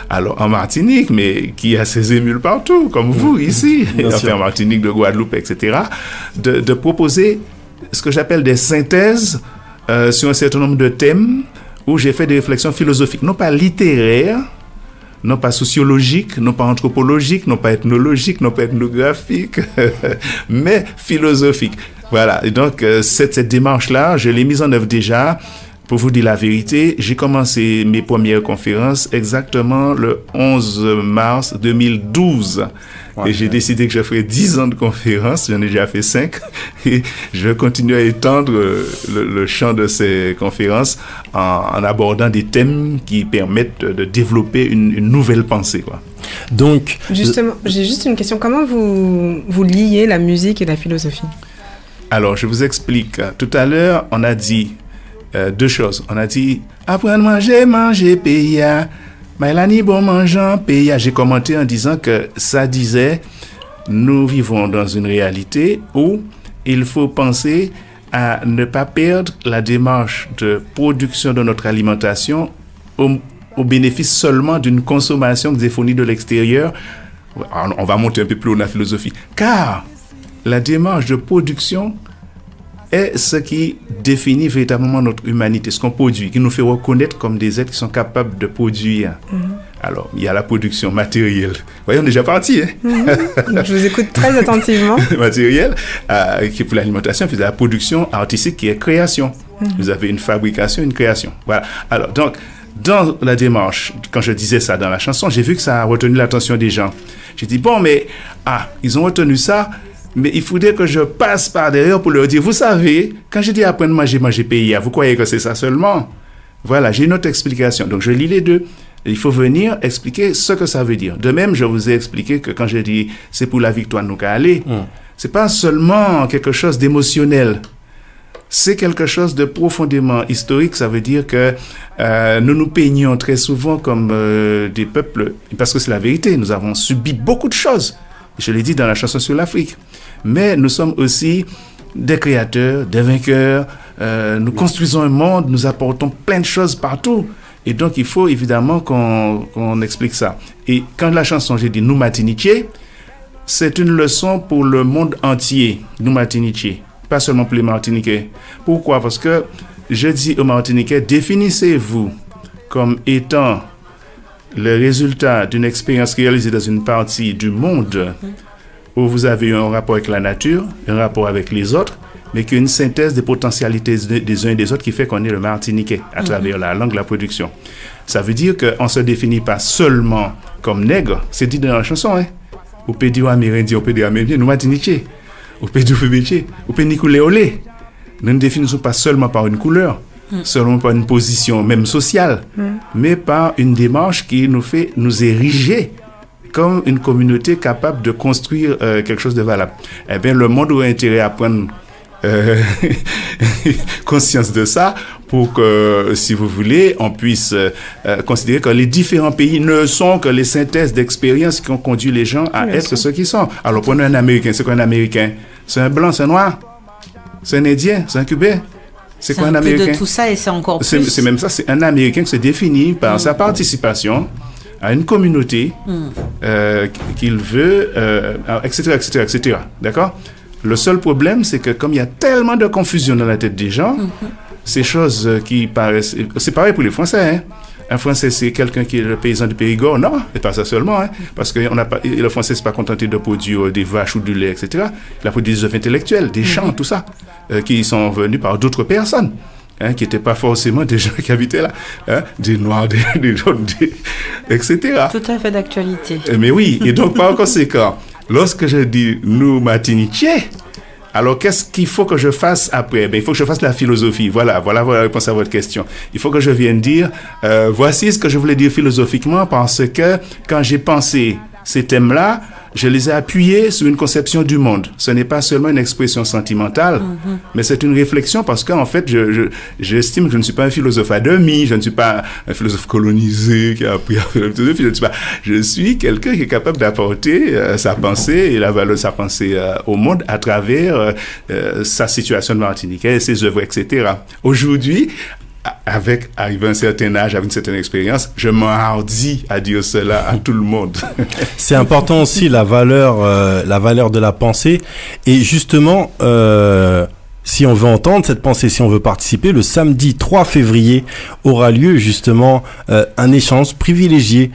alors en Martinique, mais qui a ses émules partout, comme vous ici, enfin en Martinique, de Guadeloupe, etc., de proposer ce que j'appelle des synthèses sur un certain nombre de thèmes où j'ai fait des réflexions philosophiques, non pas littéraires, non pas sociologiques, non pas anthropologiques, non pas ethnologiques, non pas ethnographiques, mais philosophiques. Voilà, et donc cette démarche-là, je l'ai mise en œuvre déjà pour vous dire la vérité, j'ai commencé mes premières conférences exactement le 11 mars 2012. Ouais, et j'ai décidé que je ferais 10 ans de conférences. J'en ai déjà fait 5. Et je vais continuer à étendre le champ de ces conférences en abordant des thèmes qui permettent de développer une nouvelle pensée, quoi. Donc, justement, j'ai juste une question. Comment vous liez la musique et la philosophie? Alors, je vous explique. Tout à l'heure, on a dit 2 choses. On a dit apprendre à manger, payer. Maïlani, bon mangeant, payer. J'ai commenté en disant que ça disait nous vivons dans une réalité où il faut penser à ne pas perdre la démarche de production de notre alimentation au bénéfice seulement d'une consommation qui est fournie de l'extérieur. On va monter un peu plus haut dans la philosophie. Car la démarche de production est ce qui définit véritablement notre humanité, ce qu'on produit, qui nous fait reconnaître comme des êtres qui sont capables de produire. Alors, il y a la production matérielle. Voyons, on est déjà parti. Je vous écoute très attentivement. Matérielle, qui est pour l'alimentation, puis la production artistique qui est création. Vous avez une fabrication, une création. Voilà. Alors, donc, dans la démarche, quand je disais ça dans la chanson, j'ai vu que ça a retenu l'attention des gens. J'ai dit, bon, mais, ils ont retenu ça, mais il faudrait que je passe par derrière pour leur dire, vous savez, quand je dis apprendre à manger, payer, vous croyez que c'est ça seulement? Voilà, j'ai une autre explication. Donc, je lis les deux. Il faut venir expliquer ce que ça veut dire. De même, je vous ai expliqué que quand je dis c'est pour la victoire nous qu'à aller, c'est pas seulement quelque chose d'émotionnel. C'est quelque chose de profondément historique. Ça veut dire que nous nous peignons très souvent comme des peuples, parce que c'est la vérité. Nous avons subi beaucoup de choses. Je l'ai dit dans la chanson sur l'Afrique. Mais nous sommes aussi des créateurs, des vainqueurs. Nous construisons un monde, nous apportons plein de choses partout. Et donc, il faut évidemment qu'on explique ça. Et quand la chanson, j'ai dit « Nous Martiniquais », c'est une leçon pour le monde entier, « Nous Martiniquais », pas seulement pour les Martiniquais. Pourquoi? Parce que je dis aux Martiniquais, définissez-vous comme étant le résultat d'une expérience réalisée dans une partie du monde où vous avez eu un rapport avec la nature, un rapport avec les autres, mais qu'il y a une synthèse des potentialités des uns et des autres qui fait qu'on est le Martiniquais à travers la langue, la production. Ça veut dire qu'on ne se définit pas seulement comme nègre, c'est dit dans la chanson, hein. Ou peut dire amérindien, ou peut dire amérindien, nous Martiniquais, ou peut dire fémétier, ou peut dire coulé. Nous ne définissons pas seulement par une couleur, seulement par une position même sociale, mais par une démarche qui nous fait nous ériger comme une communauté capable de construire quelque chose de valable. Eh bien, le monde aurait intérêt à prendre conscience de ça pour que, si vous voulez, on puisse considérer que les différents pays ne sont que les synthèses d'expériences qui ont conduit les gens à être ce qu'ils sont. Alors, prenez un Américain. C'est quoi un Américain? C'est un Blanc, c'est un Noir? C'est un Indien? C'est un Cubain? C'est quoi un Américain? De tout ça et c'est encore plus. C'est même ça, c'est un Américain qui se définit par sa participation à une communauté qu'il veut, etc., etc., etc. D'accord? Le seul problème, c'est que comme il y a tellement de confusion dans la tête des gens, ces choses qui paraissent... C'est pareil pour les Français, hein. Un Français, c'est quelqu'un qui est le paysan du Périgord. Non, et pas ça seulement, hein, parce que le Français ne s'est pas contenté de produire des vaches ou du lait, etc. Il a produit des œuvres intellectuelles, des chants, tout ça, qui sont venus par d'autres personnes. Hein, qui n'étaient pas forcément des gens qui habitaient là, hein, des Noirs, des jaunes, etc. Tout à fait d'actualité. Mais oui, et donc par conséquent, lorsque je dis nous Martiniquais, alors qu'est-ce qu'il faut que je fasse après? Ben, il faut que je fasse la philosophie. Voilà la réponse à votre question. Il faut que je vienne dire, voici ce que je voulais dire philosophiquement, parce que quand j'ai pensé ces thèmes-là, je les ai appuyés sur une conception du monde. Ce n'est pas seulement une expression sentimentale, mais c'est une réflexion parce qu'en fait, j'estime que je ne suis pas un philosophe à demi, je ne suis pas un philosophe colonisé qui a appris à faire la philosophie, je suis quelqu'un qui est capable d'apporter sa pensée et la valeur de sa pensée au monde à travers sa situation de Martiniquais, ses œuvres, etc. Aujourd'hui, arrivé à un certain âge, avec une certaine expérience, je m'hardis à dire cela à tout le monde. C'est important aussi la valeur de la pensée. Et justement, si on veut entendre cette pensée, si on veut participer, le samedi 3 février aura lieu justement un échange privilégié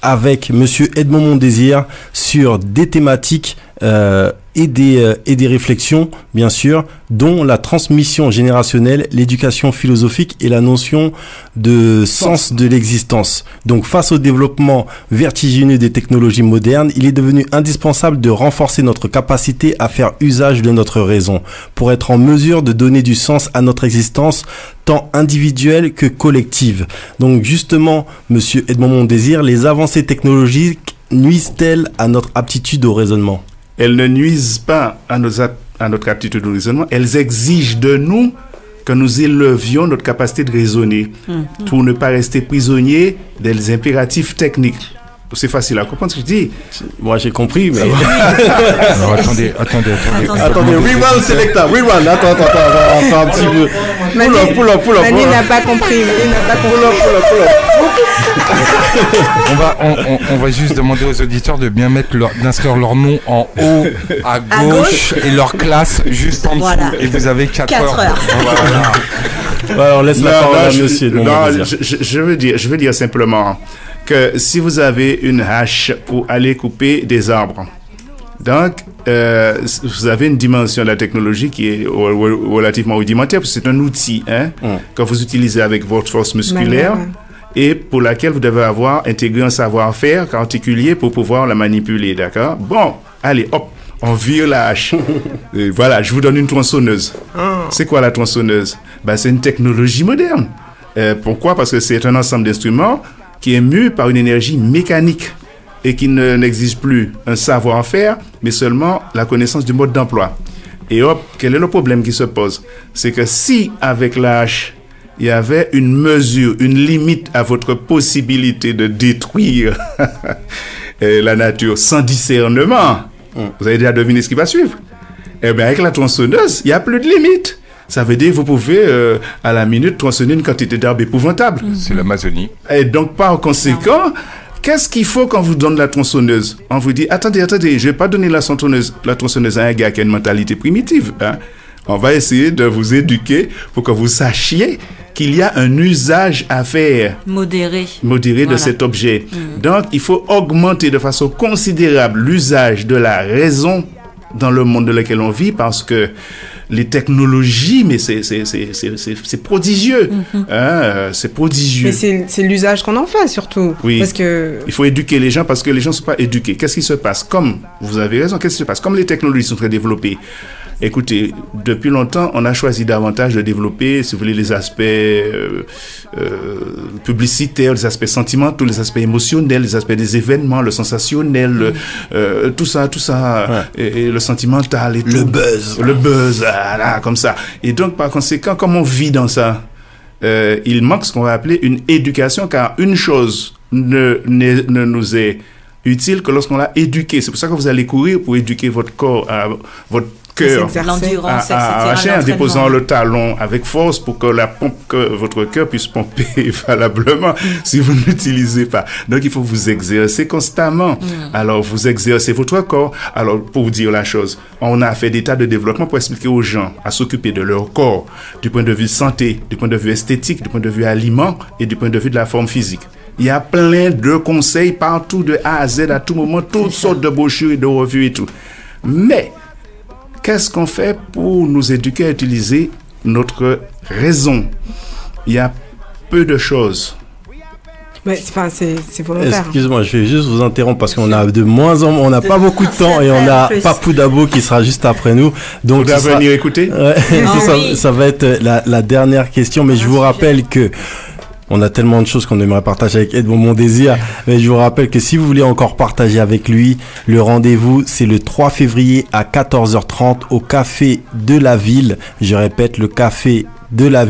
avec Monsieur Edmond Mondésir sur des thématiques et des réflexions, bien sûr, dont la transmission générationnelle, l'éducation philosophique et la notion de sens de l'existence. Donc, face au développement vertigineux des technologies modernes, il est devenu indispensable de renforcer notre capacité à faire usage de notre raison pour être en mesure de donner du sens à notre existence, tant individuelle que collective. Donc, justement, Monsieur Edmond Mondésir, les avancées technologiques nuisent-elles à notre aptitude au raisonnement ? Elles ne nuisent pas à notre aptitude au raisonnement, elles exigent de nous que nous élevions notre capacité de raisonner pour ne pas rester prisonniers des impératifs techniques. C'est facile à comprendre ce que je dis. Moi, j'ai compris, mais... Alors, attendez. Rewind, Selecta, rewind. Attends, un petit peu. Pull up. Mani n'a pas compris. On va juste demander aux auditeurs de bien d'inscrire leur nom en haut à gauche et leur classe juste en dessous. Et vous avez 4 heures. Voilà. Alors, laisse la parole à monsieur. Je veux dire simplement que si vous avez une hache pour aller couper des arbres, donc vous avez une dimension de la technologie qui est relativement rudimentaire, parce que c'est un outil que vous utilisez avec votre force musculaire et pour laquelle vous devez avoir intégré un savoir-faire particulier pour pouvoir la manipuler, d'accord? Bon, allez, hop, on vire la hache. Et voilà, je vous donne une tronçonneuse. C'est quoi la tronçonneuse? C'est une technologie moderne. Pourquoi? Parce que c'est un ensemble d'instruments qui est mu par une énergie mécanique et qui n'exige plus un savoir-faire, mais seulement la connaissance du mode d'emploi. Et hop, quel est le problème qui se pose? C'est que si, avec la hache, il y avait une mesure, une limite à votre possibilité de détruire la nature sans discernement, vous avez déjà deviné ce qui va suivre. Eh bien, avec la tronçonneuse, il n'y a plus de limite. Ça veut dire que vous pouvez, à la minute, tronçonner une quantité d'arbres épouvantable. C'est l'Amazonie. Et donc, par conséquent, qu'est-ce qu'il faut quand vous donne la tronçonneuse? On vous dit, attendez, je ne vais pas donner la tronçonneuse à un gars qui a une mentalité primitive. On va essayer de vous éduquer pour que vous sachiez qu'il y a un usage à faire. Modéré de cet objet. Donc, il faut augmenter de façon considérable l'usage de la raison dans le monde dans lequel on vit, parce que les technologies, mais c'est prodigieux. C'est prodigieux. Mais c'est l'usage qu'on en fait, surtout. Oui. Parce que... Il faut éduquer les gens, parce que les gens ne sont pas éduqués. Qu'est-ce qui se passe? Comme, vous avez raison, qu'est-ce qui se passe? Comme les technologies sont très développées, écoutez, depuis longtemps, on a choisi davantage de développer, si vous voulez, les aspects publicitaires, les aspects sentimentaux, les aspects émotionnels, les aspects des événements, le sensationnel, tout ça, et le sentimental et tout. Le buzz, comme ça. Et donc, par conséquent, comme on vit dans ça, il manque ce qu'on va appeler une éducation, car une chose ne nous est utile que lorsqu'on l'a éduqué. C'est pour ça que vous allez courir pour éduquer votre corps, votre cœur, l'endurance, en déposant le talon avec force pour que votre cœur puisse pomper valablement si vous ne l'utilisez pas. Donc, il faut vous exercer constamment. Alors, vous exercez votre corps. Alors, pour vous dire la chose, on a fait des tas de développement pour expliquer aux gens à s'occuper de leur corps, du point de vue santé, du point de vue esthétique, du point de vue aliment et du point de vue de la forme physique. Il y a plein de conseils partout, de A à Z, à tout moment, toutes sortes de brochures et de revues et tout. Mais, qu'est-ce qu'on fait pour nous éduquer à utiliser notre raison? Il y a peu de choses. Mais, c'est volontaire. Excuse-moi, je vais juste vous interrompre parce qu'on a on n'a pas beaucoup de temps et on a Papou Dabo qui sera juste après nous. Donc, vous allez venir écouter. Ça va être la dernière question, mais je vous rappelle que on a tellement de choses qu'on aimerait partager avec Edmond Mondésir, mais je vous rappelle que si vous voulez encore partager avec lui, le rendez-vous, c'est le 3 février à 14h30 au Café de la Ville. Je répète, le Café de la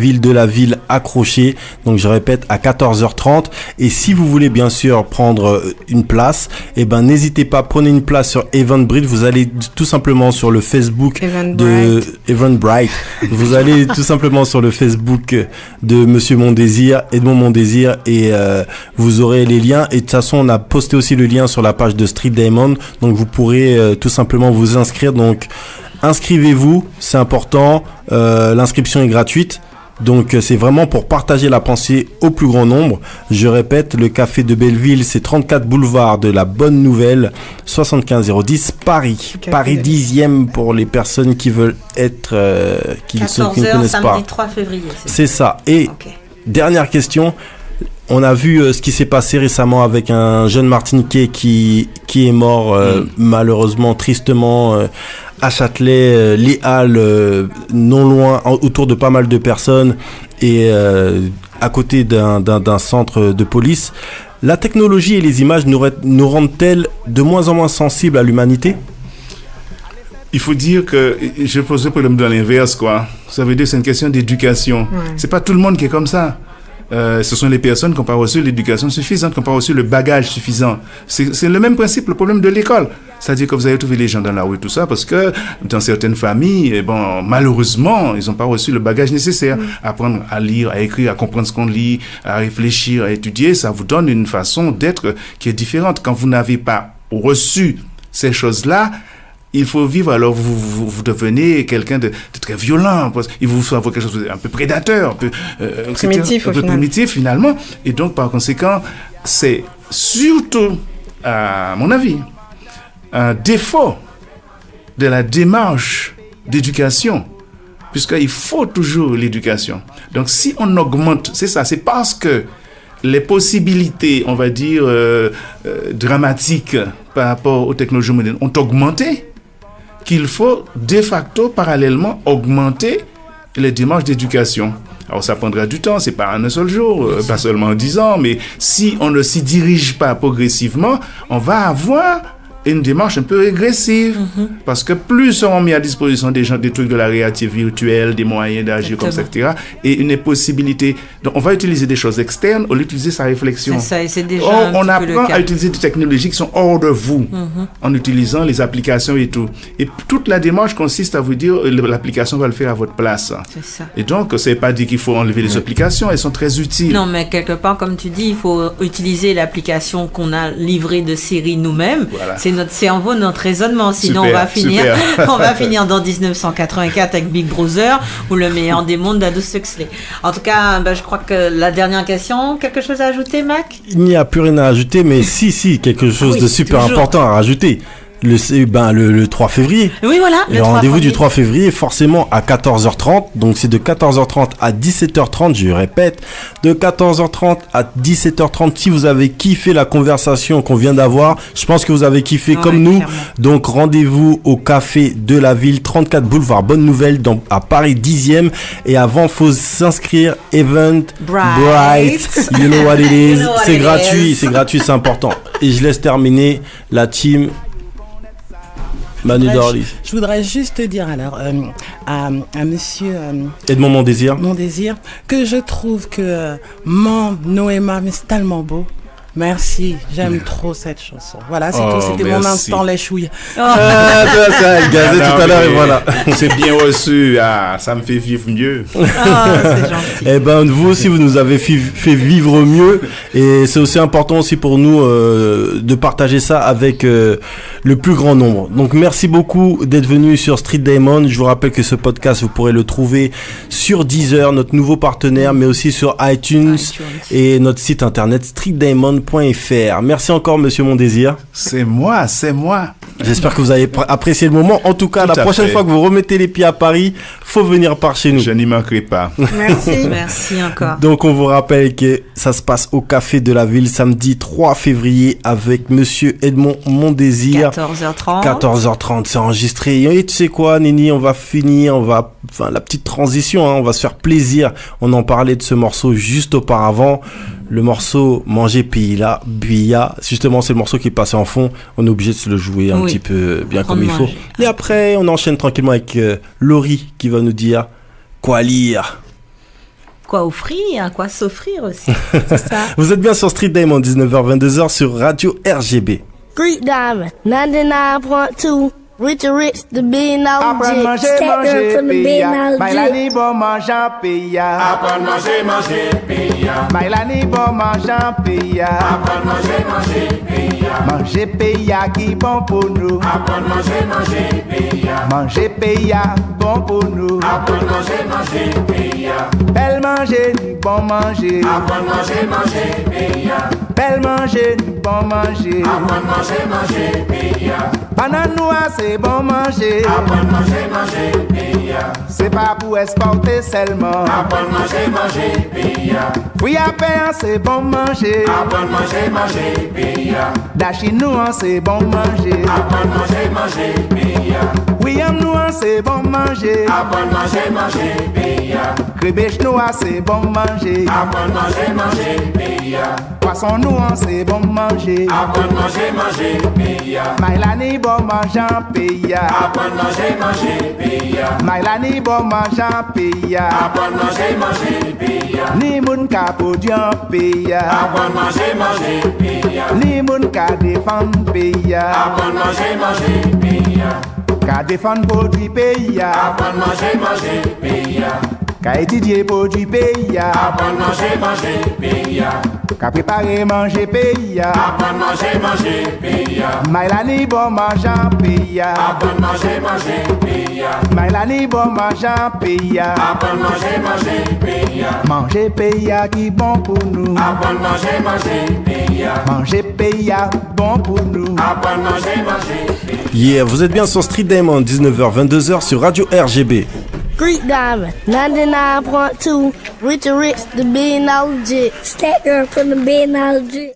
ville accroché. Donc je répète, à 14h30. Et si vous voulez bien sûr prendre une place, n'hésitez pas, prenez une place sur Eventbrite. Vous allez tout simplement sur le Facebook de Eventbrite. Vous allez tout simplement sur le Facebook de Monsieur Mondésir, Edmond Mondésir, et vous aurez les liens. Et de toute façon, on a posté aussi le lien sur la page de Street Diamond. Donc vous pourrez tout simplement vous inscrire. Donc inscrivez-vous, c'est important. L'inscription est gratuite. Donc c'est vraiment pour partager la pensée au plus grand nombre. Je répète, le café de Belleville, c'est 34 boulevard de la Bonne Nouvelle, 75010 Paris. Paris 10e pour les personnes qui veulent être qui ne connaissent pas. Samedi 3 février. C'est ça. Et dernière question. On a vu ce qui s'est passé récemment avec un jeune Martiniquais qui est mort malheureusement, tristement, à Châtelet, les Halles, non loin, autour de pas mal de personnes et à côté d'un centre de police. La technologie et les images nous rendent-elles de moins en moins sensibles à l'humanité ? Il faut dire que je pose le problème dans l'inverse, quoi. Ça veut dire que c'est une question d'éducation. C'est pas tout le monde qui est comme ça. Ce sont les personnes qui n'ont pas reçu l'éducation suffisante, qui n'ont pas reçu le bagage suffisant. C'est le même principe, le problème de l'école. C'est-à-dire que vous allez trouver les gens dans la rue, tout ça, parce que dans certaines familles, malheureusement, ils n'ont pas reçu le bagage nécessaire. Apprendre à lire, à écrire, à comprendre ce qu'on lit, à réfléchir, à étudier, ça vous donne une façon d'être qui est différente. Quand vous n'avez pas reçu ces choses-là, il faut vivre, alors vous devenez quelqu'un de très violent, il vous faut avoir quelque chose un peu prédateur, un peu primitif finalement, et donc par conséquent, c'est surtout, à mon avis, un défaut de la démarche d'éducation, puisqu'il faut toujours l'éducation. Donc si on augmente, c'est ça, c'est parce que les possibilités, on va dire, dramatiques par rapport aux technologies modernes ont augmenté, qu'il faut de facto parallèlement augmenter les démarches d'éducation. Alors ça prendra du temps, c'est pas en un seul jour, pas seulement en 10 ans, mais si on ne s'y dirige pas progressivement, on va avoir une démarche un peu régressive, parce que plus seront mis à disposition des gens des trucs de la réalité virtuelle, des moyens d'agir comme ça, etc., et une possibilité. Donc on va utiliser des choses externes au lieu d'utiliser sa réflexion. C'est ça, et c'est déjà on apprend à utiliser des technologies qui sont hors de vous, en utilisant les applications et tout. Et toute la démarche consiste à vous dire l'application va le faire à votre place. C'est ça. Et donc c'est pas dit qu'il faut enlever les applications, elles sont très utiles. Non, mais quelque part, comme tu dis, il faut utiliser l'application qu'on a livrée de série nous-mêmes. Voilà. C'est notre cerveau, notre raisonnement. Sinon, on va finir dans 1984 avec Big Brother ou Le meilleur des mondes d'Aldous Huxley. En tout cas, je crois que la dernière question, quelque chose à ajouter, Mac ? Il n'y a plus rien à ajouter, mais si, quelque chose de super important à rajouter. Le 3 février. Oui, voilà. Le rendez-vous du 3 février, forcément à 14h30. Donc, c'est de 14h30 à 17h30, je répète. De 14h30 à 17h30. Si vous avez kiffé la conversation qu'on vient d'avoir, je pense que vous avez kiffé comme nous. Clairement. Donc, rendez-vous au café de la ville, 34 boulevard Bonne Nouvelle, à Paris 10e. Et avant, faut s'inscrire. Event Bright. You know what it is. C'est gratuit, c'est important. Et je laisse terminer la team. Manu Dorly. Je voudrais juste te dire alors à monsieur Edmond Mondésir que je trouve que mon Noéma, mais c'est tellement beau. Merci, j'aime trop cette chanson. Voilà, c'est tout, c'était mon instant les chouilles. Ça, elle gazait tout à l'heure et voilà. C'est bien reçu, ça me fait vivre mieux. C'est gentil. Eh ben, vous aussi, vous nous avez fait vivre mieux et c'est aussi important aussi pour nous de partager ça avec le plus grand nombre. Donc, merci beaucoup d'être venu sur Street Diamond. Je vous rappelle que ce podcast, vous pourrez le trouver sur Deezer, notre nouveau partenaire, mais aussi sur iTunes. Et notre site internet streetdiamond.fr. Merci encore, monsieur Mondésir. C'est moi. J'espère que vous avez apprécié le moment. En tout cas, la prochaine fois que vous remettez les pieds à Paris, faut venir par chez nous. Je n'y manquerai pas. Merci encore. Donc, on vous rappelle que ça se passe au Café de la Ville samedi 3 février avec monsieur Edmond Mondésir. 14h30, c'est enregistré. Et tu sais quoi, Nini, on va finir, la petite transition, on va se faire plaisir. On en parlait de ce morceau juste auparavant. Le morceau Manger Pilla, justement, c'est le morceau qui est passé en fond. On est obligé de se le jouer un petit peu bien comme il faut. Et après, on enchaîne tranquillement avec Laurie qui va nous dire quoi lire. Quoi offrir, quoi s'offrir aussi. C'est ça. Vous êtes bien sur Street Diamond, 19h-22h sur Radio RGB. Street Diamond, 99.2, Richard Rich, the $1 billion Apprendre jet. manger, From the $1 billion jet. Mailani bon mangeant paya. Apprendre manger, paya. Mailani bon mangeant paya. Apprendre manger, paya. Manger paya qui bon pour nous. Apprendre manger, paya. Manger paya bon pour nous. Apprendre manger, paya. Belle manger, ni bon manger. Apprendre manger, paya. Belle manger, ni bon manger. Apprendre manger, paya. Banane noire c'est bon manger. Apprendre manger, paya. C'est pas pour exporter seulement. Apprendre manger, paya. Oui à pain c'est bon manger. Apprendre manger, paya. Dachinois c'est bon manger. Apprendre manger, paya. Oui à noir c'est bon manger. Apprendre manger, paya. Crébèche noire c'est bon manger. Apprendre manger, paya. Poisson noir c'est bon manger. Apprendre manger, paya. Mailani bon mangeant paya. Apprendre manger, paya. Mailani bon mangeant paya. Apprendre manger, paya. Ni moun ka podian paya. Apprendre manger, paya. Ni moun ka défend paya. Apprendre manger, paya. Ka défend produit paya. Apprendre manger, paya. Ka étudier produit paya. Apprendre manger, paya. Ka préparer manger paya. Apprendre manger, paya. Mailani bon mangeant paya. Apprendre manger, paya. Mailani bon mangeant paya. Apprendre manger, paya. Manger paya qui bon pour nous. Apprendre manger, paya. Manger paya bon pour nous. Apprendre manger, paya. Yeah, vous êtes bien sur Street Diamond, 19h-22h sur Radio RGB. Street Diamond, 99.2. Richard Rich, the $1 billion jet. Stacker from the $1 billion jet.